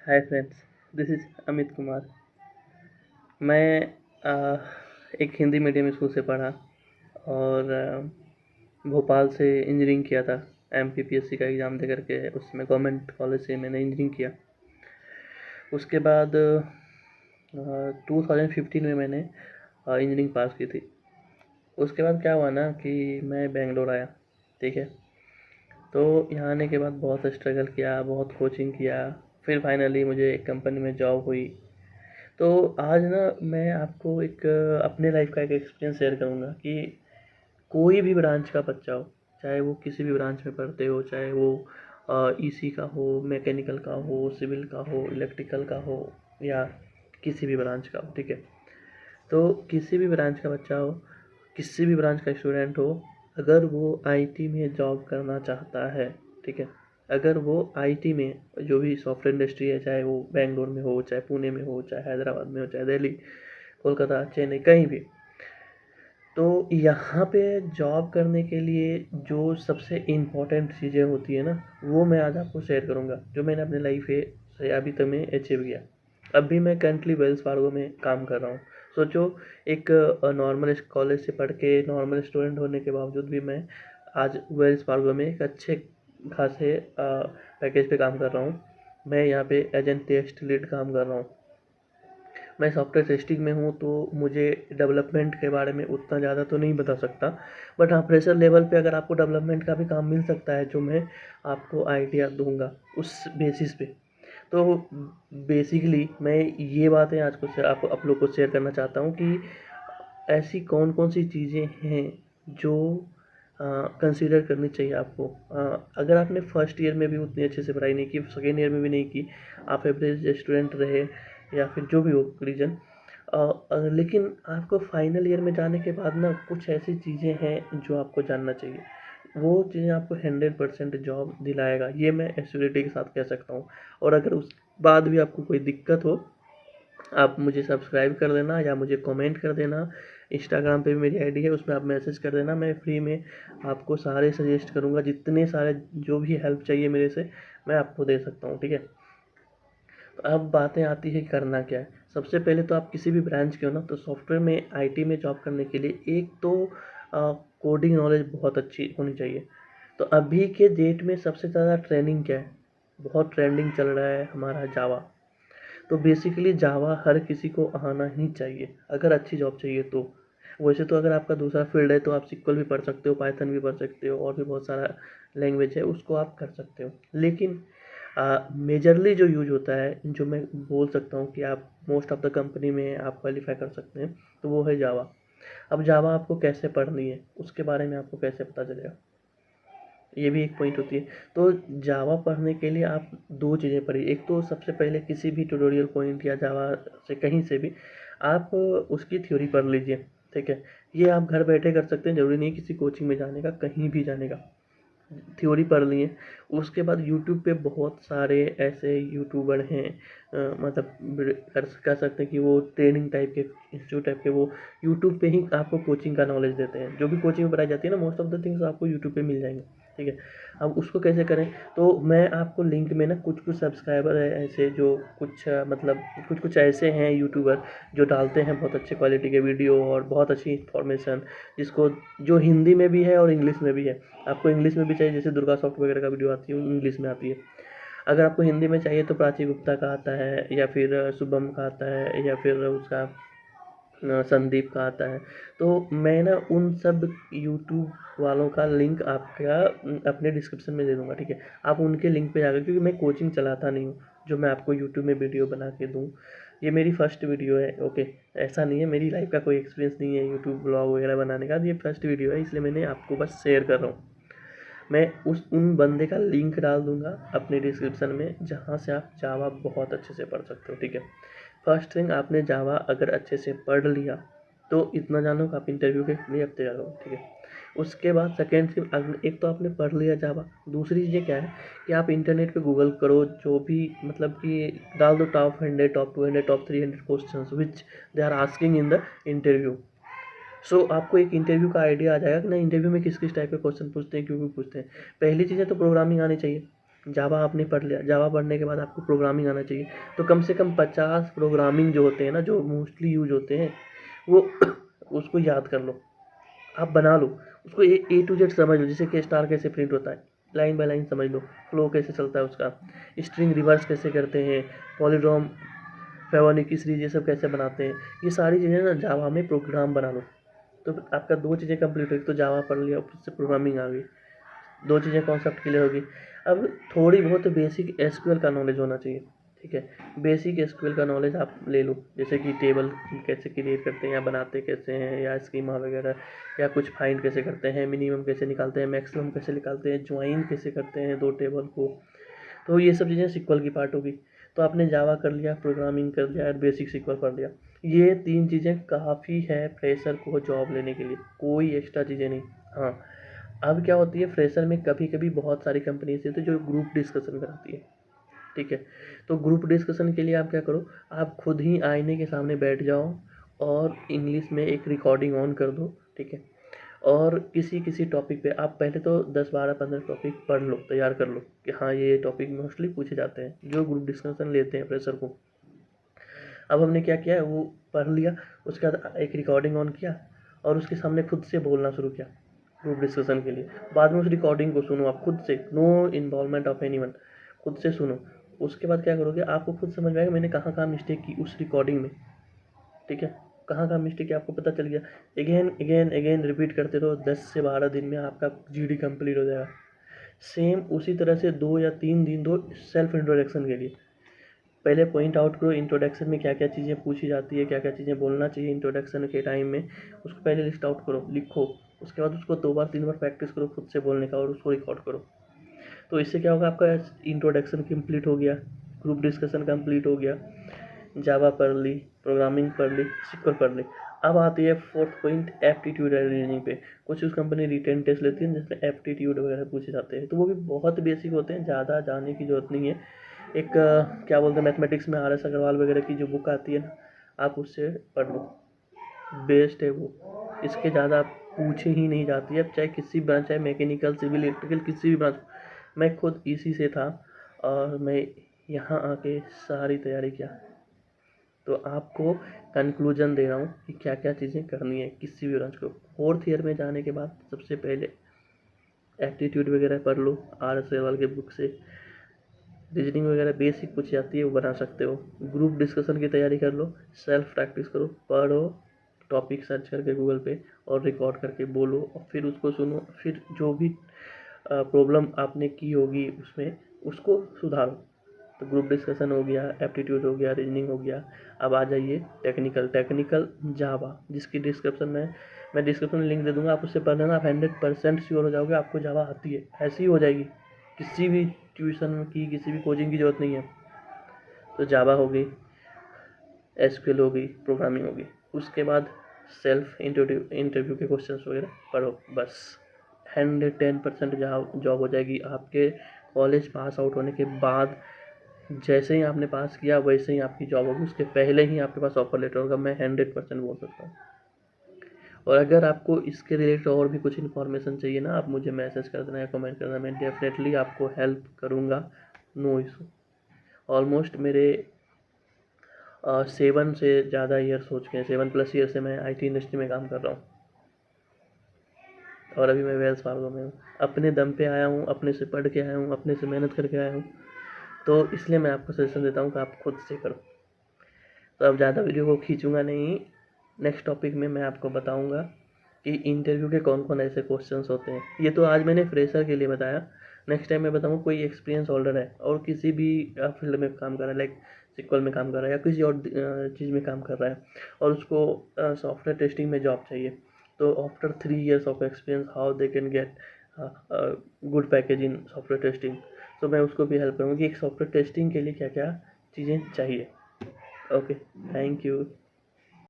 Hi friends, this is Amit Kumar. मैं एक Hindi medium school से पढ़ा और भोपाल से इंजीनियरिंग किया था। एमपीपीएससी का एग्ज़ाम दे करके उसमें गवर्नमेंट कॉलेज से मैंने इंजीनियरिंग किया। उसके बाद 2015 में मैंने इंजीनियरिंग पास की थी। उसके बाद क्या हुआ ना कि मैं बेंगलोर आया, ठीक है। तो यहाँ आने के बाद बहुत स्ट्रगल किया, बहुत कोचिंग किया, फिर फाइनली मुझे एक कंपनी में जॉब हुई। तो आज ना मैं आपको एक अपने लाइफ का एक एक्सपीरियंस शेयर करूँगा कि कोई भी ब्रांच का बच्चा हो, चाहे वो किसी भी ब्रांच में पढ़ते हो, चाहे वो ईसी का हो, मैकेनिकल का हो, सिविल का हो, इलेक्ट्रिकल का हो, या किसी भी ब्रांच का हो, ठीक है। तो किसी भी ब्रांच का बच्चा हो, किसी भी ब्रांच का स्टूडेंट हो, अगर वो आईटी में जॉब करना चाहता है, ठीक है। अगर वो आईटी में, जो भी सॉफ्टवेयर इंडस्ट्री है, चाहे वो बेंगलोर में हो, चाहे पुणे में हो, चाहे हैदराबाद में हो, चाहे दिल्ली, कोलकाता, चेन्नई, कहीं भी, तो यहाँ पे जॉब करने के लिए जो सबसे इम्पोर्टेंट चीज़ें होती है ना, वो मैं आज आपको शेयर करूँगा, जो मैंने अपने लाइफ से अभी तक में अचीव किया। अभी मैं करंटली वेल्स फार्गो में काम कर रहा हूँ। सोचो, एक नॉर्मल कॉलेज से पढ़ के नॉर्मल स्टूडेंट होने के बावजूद भी मैं आज वेल्स फार्गो में एक अच्छे खासे पैकेज पे काम कर रहा हूँ। मैं यहाँ पे एज एन टेस्ट लीड काम कर रहा हूँ। मैं सॉफ्टवेयर टेस्टिंग में हूँ, तो मुझे डेवलपमेंट के बारे में उतना ज़्यादा तो नहीं बता सकता, बट हाँ, फ्रेशर लेवल पे अगर आपको डेवलपमेंट का भी काम मिल सकता है, जो मैं आपको आइडिया दूंगा उस बेसिस पे। तो बेसिकली मैं ये बातें आज को आप लोग को शेयर करना चाहता हूँ कि ऐसी कौन कौन सी चीज़ें हैं जो कंसीडर करनी चाहिए आपको। अगर आपने फर्स्ट ईयर में भी उतनी अच्छे से पढ़ाई नहीं की, सेकेंड ईयर में भी नहीं की, आप एवरेज स्टूडेंट रहे, या फिर जो भी हो रीज़न, लेकिन आपको फाइनल ईयर में जाने के बाद ना कुछ ऐसी चीज़ें हैं जो आपको जानना चाहिए। वो चीज़ें आपको 100% जॉब दिलाएगा, ये मैं एश्योरिटी के साथ कह सकता हूँ। और अगर उस बाद भी आपको कोई दिक्कत हो, आप मुझे सब्सक्राइब कर देना या मुझे कमेंट कर देना। इंस्टाग्राम पे भी मेरी आईडी है, उसमें आप मैसेज कर देना। मैं फ्री में आपको सारे सजेस्ट करूँगा, जितने सारे जो भी हेल्प चाहिए मेरे से मैं आपको दे सकता हूँ, ठीक है। तो अब बातें आती है करना क्या है। सबसे पहले तो आप किसी भी ब्रांच के हो ना, तो सॉफ्टवेयर में आईटी में जॉब करने के लिए एक तो कोडिंग नॉलेज बहुत अच्छी होनी चाहिए। तो अभी के डेट में सबसे ज़्यादा ट्रेंडिंग क्या है, बहुत ट्रेंडिंग चल रहा है हमारा जावा। तो बेसिकली जावा हर किसी को आना ही चाहिए अगर अच्छी जॉब चाहिए तो। वैसे तो अगर आपका दूसरा फील्ड है तो आप सिक्वल भी पढ़ सकते हो, पाइथन भी पढ़ सकते हो, और भी बहुत सारा लैंग्वेज है उसको आप कर सकते हो। लेकिन मेजरली जो यूज होता है, जो मैं बोल सकता हूँ कि आप मोस्ट ऑफ द कंपनी में आप क्वालिफाई कर सकते हैं, तो वो है जावा। अब जावा आपको कैसे पढ़नी है, उसके बारे में आपको कैसे पता चलेगा, ये भी एक पॉइंट होती है। तो जावा पढ़ने के लिए आप दो चीज़ें पढ़िए। एक तो सबसे पहले किसी भी ट्यूटोरियल पॉइंट या जावा से कहीं से भी आप उसकी थ्योरी पढ़ लीजिए, ठीक है। ये आप घर बैठे कर सकते हैं, ज़रूरी नहीं किसी कोचिंग में जाने का, कहीं भी जाने का। थ्योरी पढ़ लिए, उसके बाद यूट्यूब पे बहुत सारे ऐसे यूट्यूबर हैं, मतलब कर सकते हैं कि वो ट्रेनिंग टाइप के, इंस्टीट्यूट टाइप के, वो यूट्यूब पे ही आपको कोचिंग का नॉलेज देते हैं। जो भी कोचिंग में पढ़ाई जाती है ना, मोस्ट ऑफ द थिंग्स आपको यूट्यूब पे मिल जाएंगे, ठीक है। अब उसको कैसे करें, तो मैं आपको लिंक में ना कुछ कुछ सब्सक्राइबर है ऐसे, जो कुछ मतलब कुछ कुछ ऐसे हैं यूट्यूबर जो डालते हैं बहुत अच्छे क्वालिटी के वीडियो और बहुत अच्छी इन्फॉर्मेशन, जिसको जो हिंदी में भी है और इंग्लिश में भी है। आपको इंग्लिश में भी चाहिए, जैसे दुर्गा सॉफ्ट वगैरह का वीडियो आती है, इंग्लिश में आती है। अगर आपको हिंदी में चाहिए तो प्राची गुप्ता का आता है, या फिर शुभम का आता है, या फिर उसका संदीप का आता है। तो मैं ना उन सब यूट्यूब वालों का लिंक आपका अपने डिस्क्रिप्शन में दे दूँगा, ठीक है। आप उनके लिंक पे जाकर, क्योंकि मैं कोचिंग चलाता नहीं हूँ जो मैं आपको यूट्यूब में वीडियो बना के दूँ। ये मेरी फर्स्ट वीडियो है, ओके। ऐसा नहीं है, मेरी लाइफ का कोई एक्सपीरियंस नहीं है यूट्यूब ब्लॉग वगैरह बनाने का, ये फर्स्ट वीडियो है, इसलिए मैंने आपको बस शेयर कर रहा हूँ। मैं उन बंदे का लिंक डाल दूंगा अपने डिस्क्रिप्शन में, जहाँ से आप जावा बहुत अच्छे से पढ़ सकते हो, ठीक है। फर्स्ट थिंग, आपने जावा अगर अच्छे से पढ़ लिया तो इतना जानो कि आप इंटरव्यू के लिए अब तैयार हो, ठीक है। उसके बाद सेकेंड थिंग, एक तो आपने पढ़ लिया जावा, दूसरी चीज़ें क्या है कि आप इंटरनेट पे गूगल करो, जो भी मतलब कि डाल दो top 100, top 200, top 300 questions which they are asking in the interview. So आपको एक इंटरव्यू का आइडिया आ जाएगा कि ना इंटरव्यू में किस किस टाइप के क्वेश्चन पूछते हैं, क्यों क्यों पूछते हैं। पहली चीज़ें तो प्रोग्रामिंग आनी चाहिए। जावा आपने पढ़ लिया, जावा पढ़ने के बाद आपको प्रोग्रामिंग आना चाहिए। तो कम से कम 50 प्रोग्रामिंग जो होते हैं ना, जो मोस्टली यूज होते हैं, वो उसको याद कर लो, आप बना लो उसको, ए टू जेड समझ लो। जैसे कि स्टार कैसे प्रिंट होता है, लाइन बाय लाइन समझ लो, फ्लो कैसे चलता है उसका, स्ट्रिंग रिवर्स कैसे करते हैं, पॉलीड्रॉम, फेवोनिकी सीरीज ये सब कैसे बनाते हैं, ये सारी चीज़ें ना जावा में प्रोग्राम बना लो। तो आपका 2 चीज़ें कंप्लीट हुई, तो जावा पढ़ लिया, उससे प्रोग्रामिंग आ गई, 2 चीज़ें कॉन्सेप्ट क्लियर होगी। अब थोड़ी बहुत बेसिक एसक्यूएल का नॉलेज होना चाहिए, ठीक है। बेसिक एसक्यूएल का नॉलेज आप ले लो, जैसे कि टेबल कैसे क्रिएट करते हैं या बनाते कैसे हैं, या स्कीमा वगैरह, या कुछ फाइंड कैसे करते हैं, मिनिमम कैसे निकालते हैं, मैक्सिमम कैसे निकालते हैं, ज्वाइन कैसे करते हैं 2 टेबल को। तो ये सब चीज़ें सिक्वल की पार्ट होगी। तो आपने जावा कर लिया, प्रोग्रामिंग कर लिया और बेसिक सिक्वल पढ़ लिया। ये 3 चीज़ें काफ़ी है फ्रेशर को जॉब लेने के लिए, कोई एक्स्ट्रा चीज़ें नहीं। हाँ, अब क्या होती है फ्रेशर में, कभी कभी बहुत सारी कंपनीज होती है जो ग्रुप डिस्कशन कराती है, ठीक है। तो ग्रुप डिस्कशन के लिए आप क्या करो, आप खुद ही आईने के सामने बैठ जाओ और इंग्लिश में एक रिकॉर्डिंग ऑन कर दो, ठीक है। और किसी किसी टॉपिक पे आप पहले तो 10 12 15 टॉपिक पढ़ लो, तैयार कर लो कि हाँ ये टॉपिक मोस्टली पूछे जाते हैं जो ग्रुप डिस्कशन लेते हैं फ्रेशर को। अब हमने क्या किया है, वो पढ़ लिया, उसके बाद एक रिकॉर्डिंग ऑन किया और उसके सामने खुद से बोलना शुरू किया ग्रुप डिस्कशन के लिए। बाद में उस रिकॉर्डिंग को सुनो आप खुद से, नो इन्वॉल्वमेंट ऑफ एनीवन, खुद से सुनो। उसके बाद क्या करोगे, आपको खुद समझ में आएगा मैंने कहाँ कहाँ मिस्टेक की उस रिकॉर्डिंग में, ठीक है। कहाँ कहाँ मिस्टेक है आपको पता चल गया। अगेन अगेन अगेन रिपीट करते रहो, 10 से 12 दिन में आपका जीडी कंप्लीट हो जाएगा। सेम उसी तरह से 2 या 3 दिन दो सेल्फ इंट्रोडक्शन के लिए। पहले पॉइंट आउट करो इंट्रोडक्शन में क्या क्या चीज़ें पूछी जाती है, क्या क्या चीज़ें बोलना चाहिए इंट्रोडक्शन के टाइम में, उसको पहले लिस्ट आउट करो, लिखो। उसके बाद उसको 2 बार 3 बार प्रैक्टिस करो खुद से बोलने का और उसको रिकॉर्ड करो। तो इससे क्या होगा, आपका इंट्रोडक्शन कंप्लीट हो गया, ग्रुप डिस्कशन कंप्लीट हो गया, जावा पढ़ ली, प्रोग्रामिंग पढ़ ली, सिक्वल पढ़ ली। अब आती है 4th point, aptitude and reasoning पे। कुछ उस कंपनी रिटेन टेस्ट लेती है जिसमें एप्टीट्यूड वगैरह पूछे जाते हैं, तो वो भी बहुत बेसिक होते हैं, ज़्यादा जाने की जरूरत नहीं है। एक क्या बोलते हैं, मैथमेटिक्स में RS अग्रवाल वगैरह की जो बुक आती है ना, आप उससे पढ़ लो, बेस्ट है वो। इसके ज़्यादा पूछे ही नहीं जाती है, अब चाहे किसी भी ब्रांच, चाहे मैकेनिकल, सिविल, इलेक्ट्रिकल, किसी भी ब्रांच। मैं खुद इसी से था और मैं यहाँ आके सारी तैयारी किया, तो आपको कंक्लूजन दे रहा हूँ कि क्या क्या चीज़ें करनी है किसी भी ब्रांच को। 4th ईयर में जाने के बाद सबसे पहले एप्टीट्यूड वगैरह पढ़ लो RS अग्रवाल के बुक से, रीजनिंग वगैरह बेसिक कुछ आती है वो बना सकते हो, ग्रुप डिस्कशन की तैयारी कर लो, सेल्फ प्रैक्टिस करो, पढ़ो, टॉपिक सर्च करके गूगल पे और रिकॉर्ड करके बोलो और फिर उसको सुनो, फिर जो भी प्रॉब्लम आपने की होगी उसमें उसको सुधारो। तो ग्रुप डिस्कशन हो गया, एप्टीट्यूड हो गया, रीजनिंग हो गया। अब आ जाइए टेक्निकल जावा, जिसकी डिस्क्रिप्शन में मैं डिस्क्रिप्शन में लिंक दे दूंगा, आप उससे पढ़ लेना। आप 100% श्योर हो जाओगे आपको जावा आती है, ऐसी ही हो जाएगी। किसी भी ट्यूशन की, किसी भी कोचिंग की ज़रूरत नहीं है। तो जावा हो गई, एसक्यूएल हो गई, प्रोग्रामिंग हो गई। उसके बाद सेल्फ इंटरव्यू के क्वेश्चंस वगैरह पढ़ो, बस 110% जॉब हो जाएगी आपके कॉलेज पास आउट होने के बाद। जैसे ही आपने पास किया वैसे ही आपकी जॉब होगी, उसके पहले ही आपके पास ऑफर लेटर होगा, मैं 100% बोल सकता हूँ। और अगर आपको इसके रिलेटेड और भी कुछ इन्फॉर्मेशन चाहिए ना, आप मुझे मैसेज कर देना या कमेंट करना, मैं डेफिनेटली आपको हेल्प करूँगा, नो इशू। ऑलमोस्ट मेरे 7 से ज़्यादा ईयर्स हो चुके हैं, 7+ ईयर से मैं IT इंडस्ट्री में काम कर रहा हूँ और अभी मैं वेल्स फार्गो में हूँ। अपने दम पे आया हूँ, अपने से पढ़ के आया हूँ, अपने से मेहनत करके आया हूँ, तो इसलिए मैं आपको सजेशन देता हूँ कि आप खुद से करो। तो अब ज़्यादा वीडियो को खींचूंगा नहीं, नेक्स्ट टॉपिक में मैं आपको बताऊंगा कि इंटरव्यू के कौन कौन ऐसे क्वेश्चंस होते हैं। ये तो आज मैंने फ्रेशर के लिए बताया, नेक्स्ट टाइम मैं बताऊंगा कोई एक्सपीरियंस होल्डर है और किसी भी फील्ड में काम कर रहा है, लाइक सिक्वल में काम कर रहा है या किसी और चीज़ में काम कर रहा है और उसको सॉफ्टवेयर टेस्टिंग में जॉब चाहिए। तो after 3 years of experience how they can get good package in software testing. तो मैं उसको भी हेल्प करूँगा कि एक सॉफ्टवेयर टेस्टिंग के लिए क्या क्या चीज़ें चाहिए। Okay, thank you.